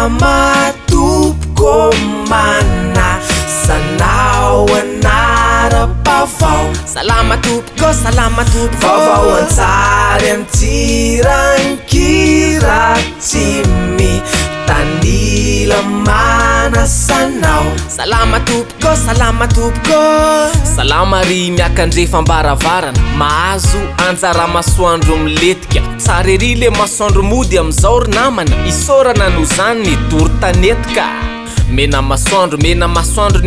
Salama tompoko mana sanao anara-pavao. Salama tompoko vaovao antsary am'tirankira tsy mitanila manasanao. Salama tompoko salama ry miakandrefa ambaravarana mahazo anjara masoandro miletika tsara ery le masoandro mody am'izao ry namana isorana no zany ny doro tanetika. Mena masoandro ny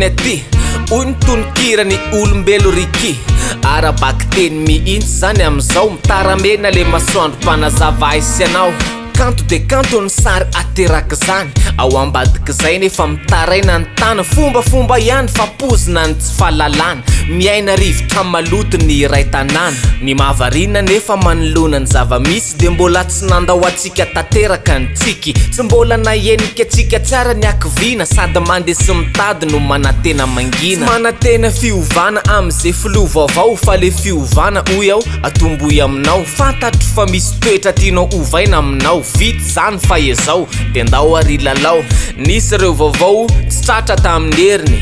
aty hoy ny tononkira ny olombelo riky arabaky teny mihintsy zany am'izao mitaramena le masoandro mpanazava isianao. Kanto de kanto ny sary ateraky zany ao ambadiky zay nefa mitaraina ny tana fombafomba ihany fampozina ny tsy fahalalana miaina rivotra maloto ny iray tanàna ny mahavarina nefa manoloana ny zava-misy de mbola tsy nandao atsika tateraka ny tsiky tsy mbola nahenika atsika tsara ny akivina sady mandesy mitady no manatena mangina manatena fiovana am'izay filovaovao fa le fiovana hoy ao atomboy aminao fantatro fa misy toetra tianao ovaina aminao vity zany fa ezao de ndao ary lalao nisy reo vaovao tsy tratra tamin'ny heriny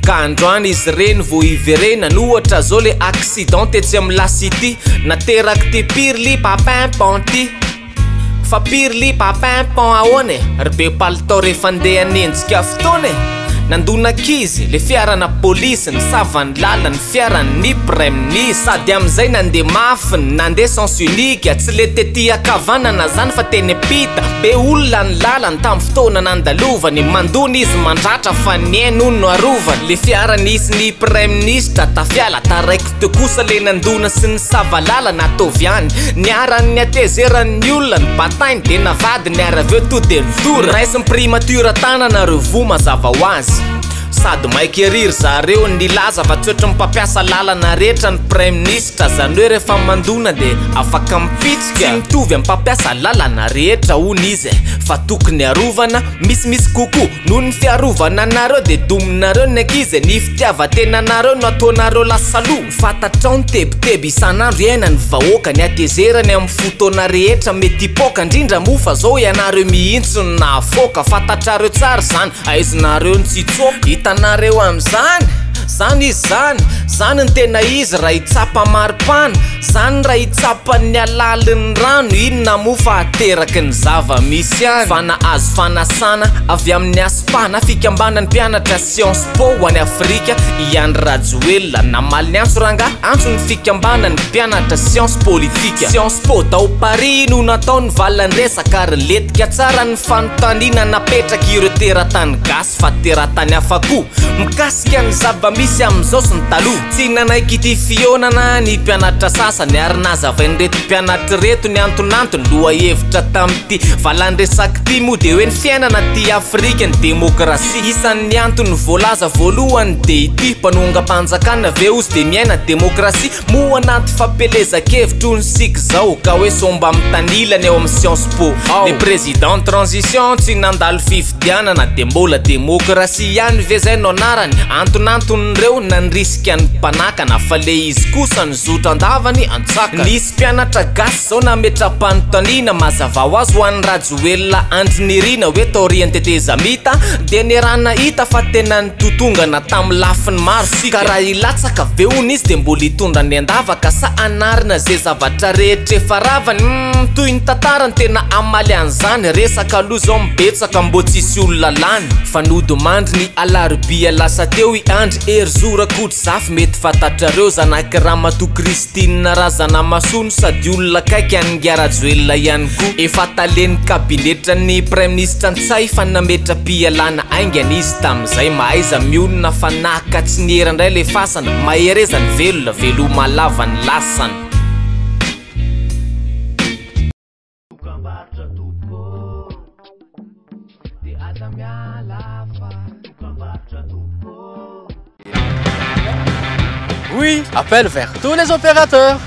ka androany izy reny vo iverena nohatra zao le accident tetsy amin'ny lasity nateraky ty pirli papimpon ty fa pirli papimpon ahoane ry be palitao rehefa andeha anenjika fotoana nandonakizy le fiarana polisy ny savany lala ny fiarany ny premny sady am'izay nandeha mafiny nandeha sens unique tsy le tety akavanana zany fa teny pita be olona ny lalany tamy fotoana nandalovany mandona izy mandratra fa niaino no arovany le fiaranisy ny preministra tafiala taraiky te kosa le nandona sy ny savalala nataoviany niarany ny atezerany olona ny batainy de navady niaraveo to de nitora raisy primature tanana revo mazava ho azy sady maiky ariry zareo nilaza fa tsotra mipampiasa lalana rehetra ny preministra zany hoe rehefa mandona de afaka mipitsika tsy mitovy mpampiasa lalana rehetra hony izy fa tokony arovana misimisy koko noho ny fiarovana anareo de dominareo ny ankizy ny fitiavatenanareo no ataonareo lasalo fatatrao ny tebiteby isanandro iaina ny vahoaka ny atezerany amin'ny fotoana rehetra mety hipoka indrindra mofa zao ianareo mihitsy no nahafoka fatatrareo tsara zany aizinareo ny tsitsoka hitanareo am'zany zany izy zany ny tena izy raha hitsapa maripana zany raha hitsapa ny alaliny rano inona mofa ateraky ny zava-misy any fana azo fanasana avy amin'ny asipana fikambanany mpianatra science po ho any Afrika iandry rajoelona namaly ny antso ranga antso ny fikambanany mpianatra science politika science po tao Paris no natao ny valany resaka ary letika tsara ny fanontaniana napetraky ireo teratany gasy fa teratany afako mikasika ny zava-misy am'izao sy ny taloha tsy nanaiky ty fionana ny mpianatra sasany ary nazavainy reto mpianatra reto ny antonantony loha hevitra tam'ty valandresaky ty mo de hoe ny fiainana ty Afrika ny demokrasia isan'ny antony voalaza voalohany de ity mpanonga-panjakana ve ozy de miaina demokrasia mo anaty fampelezakevitro ny siky zao ka hoe somba mitanilany eo amin'ny science po le président transition tsy nandalo fifidianana de mbola demokrasia ihany ve zay no anarany antonanton'ireo nanrisika ny mpanakana fa le izy kosa ny zotra andavany antsaka nisy mpianatra gasy zao nametra-panontaniana mazava ho azy ho an'ny rajoelona andrinirina hoe taoriany teteza mita de nirana hita fa tena ny totongana tamy lafiny maro sika raha ilatsaka ve hony izy de mbola hitondra ny andavaka sa anarina zay zavatra rehetra efa ravany toy ny tantarany tena amaly an'izany resaka aloha zao mibetsaka mbo tsisy olona lany fa nodomandry ny alarobia lasa teo iandry erzora kodry zafy mety fatatrareo zanaky Ramato Kristina razana masono sady olona kaiky aningarajoelona ihany koa efa taleny kabinetra ny preministra antsay fa nametra-pialana aingany izy tam'izay mahaiza miolona fa naka tsy nierandray le fasana maherezany velona velo malavany lasany Oui, appel vers tous les opérateurs.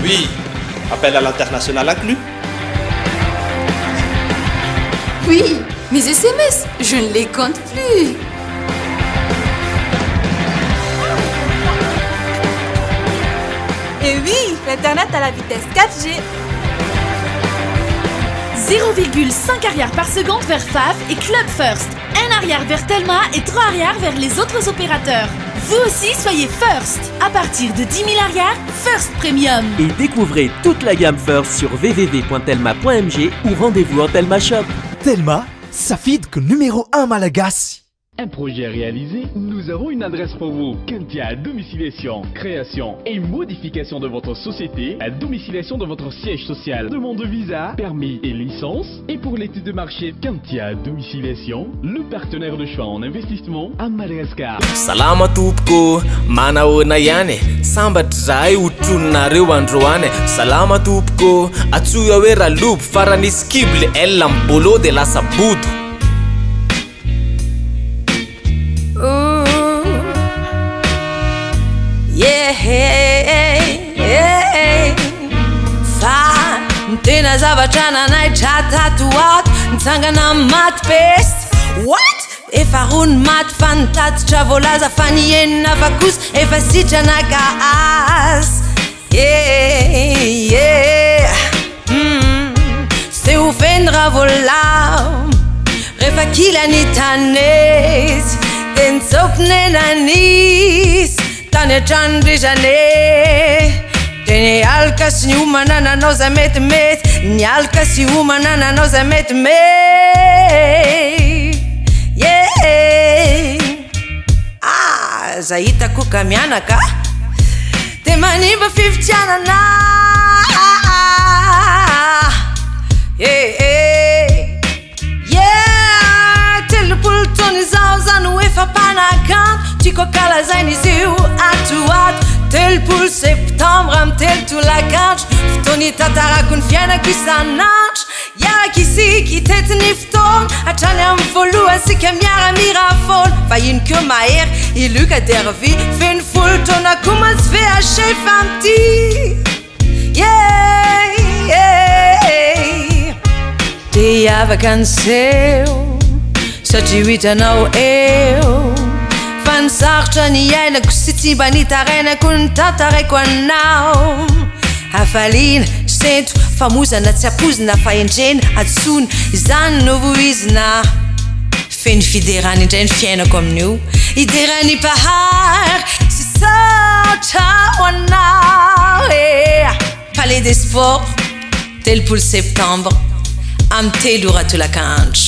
Oui, appel à l'international inclus. Oui, mes SMS, je ne les compte plus. Et oui, l'Internet à la vitesse 4G. 0,5 arrières par seconde vers Faf et Club First. 1 arrière vers Telma et 3 arrières vers les autres opérateurs. Vous aussi, soyez First. À partir de 10 000 arrières, First Premium. Et découvrez toute la gamme First sur www.telma.mg ou rendez-vous en Telma Shop. Telma, sa feed numéro 1 Malagasy. Un projet réalisé, nous avons une adresse pour vous. Kentia, domiciliation, création et modification de votre société, à domiciliation de votre siège social, demande de visa, permis et licence. Et pour l'étude de marché, Kentia, domiciliation, le partenaire de choix en investissement à Madagascar. Salama tompoko, manahona ihany sambatra zahay hotrononareo androany. Salama tompoko, atsoya hoe ralobo farany skible elle mbolo de lasa bodo. Fa tena zavatra nanahitra tatoato nitsangana maty pest. What? Efa rony maty fa nitatitra voalaza fa nienina fa kosa efa sitrana gas. Se ofeny raha voalao rehefa kila ny tanesy de nitsopony nanisy tany atrano ndrezane. De ny alika sy ny homana nanao za metimety, ny alika sy homana nanao za metimety. Za hitako ka mianaka de manimba fivitianana. Telopolo taona izao zany ho efa mpanakanto, tiako kalazaina izy io atoato. 3 septembre am telo tolakandro, fotoany tantarako ny fiainako isanandro. Iaraka isika itety ny fotoana, hatrany amin'ny voalohany sika miara-mirafona. Vahiny keo mahery iloka dervy, feno folo taona koa matsy VHF amty. De afaka ny seho satria ho hitanao eo, fa nisarotra ny ainako sy tsy mba nitarainako ny tantaraiko anao. Hafaliana sento famozana tsy apozina fa endrena atsona, izany no voizina. Feno fiderany indray ny fiainako amin'io, iderany pahary sy sarotra ho anao. Palais des Sports, 3 septembre am 3 ora tolakandro.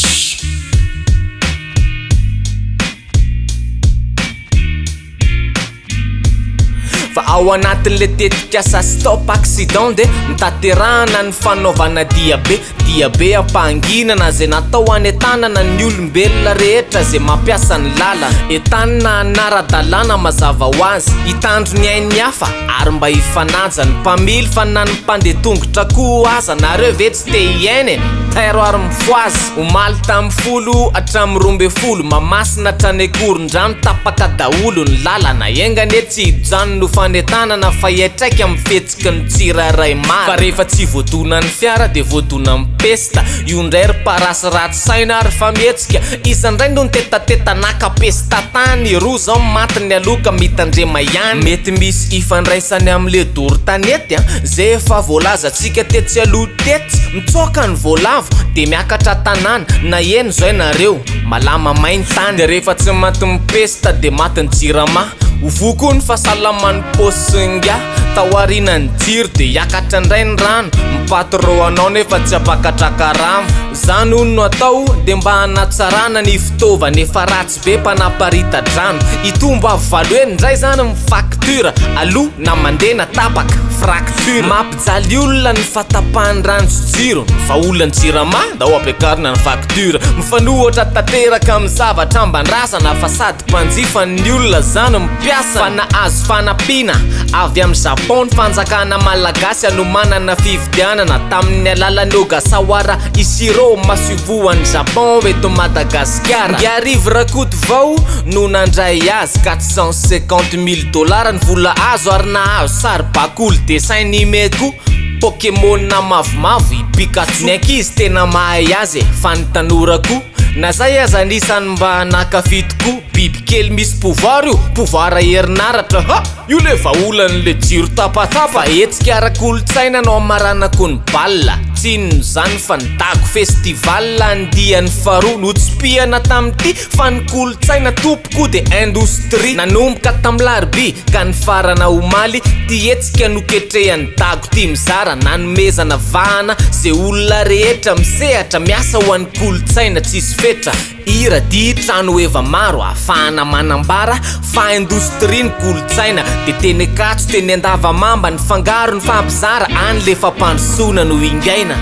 Fa ao anatin'le tetika sa stop accident de mitaterahana ny fanaovana diabe. Diabe ampanginana zay natao hanetanana ny olombelona rehetra zay mampiasa ny lalana. Entanina anara-dalàna mazava ho azy, hitandro ny ainy hafa ary mba hifanaja ny mpamily fa na ny mpandeha tongotra koa aza. Nareo ve tsy te hiainy tairo ary mifoazy, omaly tamin'ny 10 hatramin'ny 12, mamasina hatrany akoron-drano tapaka daholo ny lalana. Engane tsy hijano no fanetanana fa hiatraika amin'ny fetsika ny tsirairay maro. Fa rehefa tsy voadona ny fiara de voadona ny pesta. Io ndray ry parasy ratsy saina ary fa mihetsika, izandray no nitetatetanaka pesta tany. Roa zao matiny aloka mitandrema ihany, mety misy ifandraisany amin'le doro tanety zay efa voalazatsika tetsy aloha tetsy. Mitsoaka ny voalavo de miakatra tanàna, na eny zao nareo malama mainy tany. De rehefa tsy maty mipesta de maty ny jirama, uvoko ny fahasalaman'ny posinga. Tawarina ny jiro de hiakatra ndray ny rano, mipatro anao nefa tsy apakatraka rano. Zany hono no atao de mba hanatsarana ny fitaovana efa ratsy be mpanaparitan-drano. Itomba valo ndray zany ny facture, aloha na mandeha na tapaka fracture. Mampijaly olona ny fatapahany rano sy jiro, fa olona jirama da ho ampiakarina ny facture. Mifanohatra tanteraka amin'ny zavatra amban-drazana fa sady mpanjifa ny olona zany mipiasa. Fa nahazo fanampiana avy amin'ny Japon ny fanjakana malagasy anomanana fividianana tamin'ny alalan'ny Ogasawara Ishiro masivoan'ny Japon eto Madagasikara. Arivo rakoto vao no nandray azy 450 000 ny vola azo ary nahazo sary bakoly dessin nimeko Pokémon na mavomavo i Pikachu. Ny ankizy tena mahay azy fa ny tanorako na zay aza anisany mba nakafitoko. Bibikely misy pouvoir io, pouvoir herinaratra. Ha! Io le vaolan'le jiro tapatapa. Fa etsika ara-kolotsaina no amaranako ny balle. tsinony zany fa nitago festival andiany faroa notsypiana tamity fa nikolotsaina tompoko de industrie nanomboka tam larby ka ny farana omaly ty etsika noketrehany tago ty mizara nanomezana vahana ze olona rehetra misehatra miasa ho an'ny kolotsaina tsisy fetra ira di trano eva maro afahana manambara fa industrie ny kolotsaina de teny akatso teny andavamamba ny fangaro ny fampizara any le fampandosona no ingaina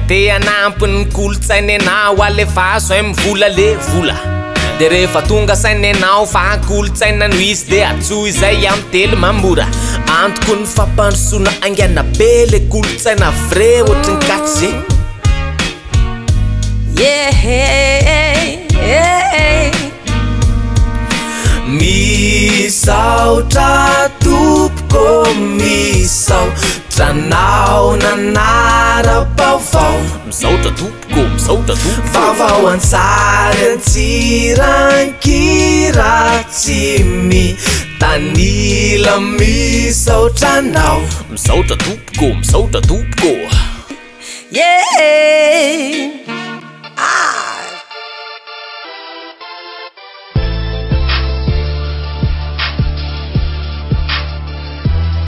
te anampiny kolotsaina enao alefa azo ay mivola le vola de rehefa tonga saina enao fa kolotsaina no izy de atso izay am telo mamora antoko ny fampandosona angana be le kolotsaina vrai ohatry ny katsy ze misaotra tompoko misaotra nao nanara-baovao misaotra tompoko vaovao ansary antsirankira tsy mitanila misaotra nao misaotra tompoko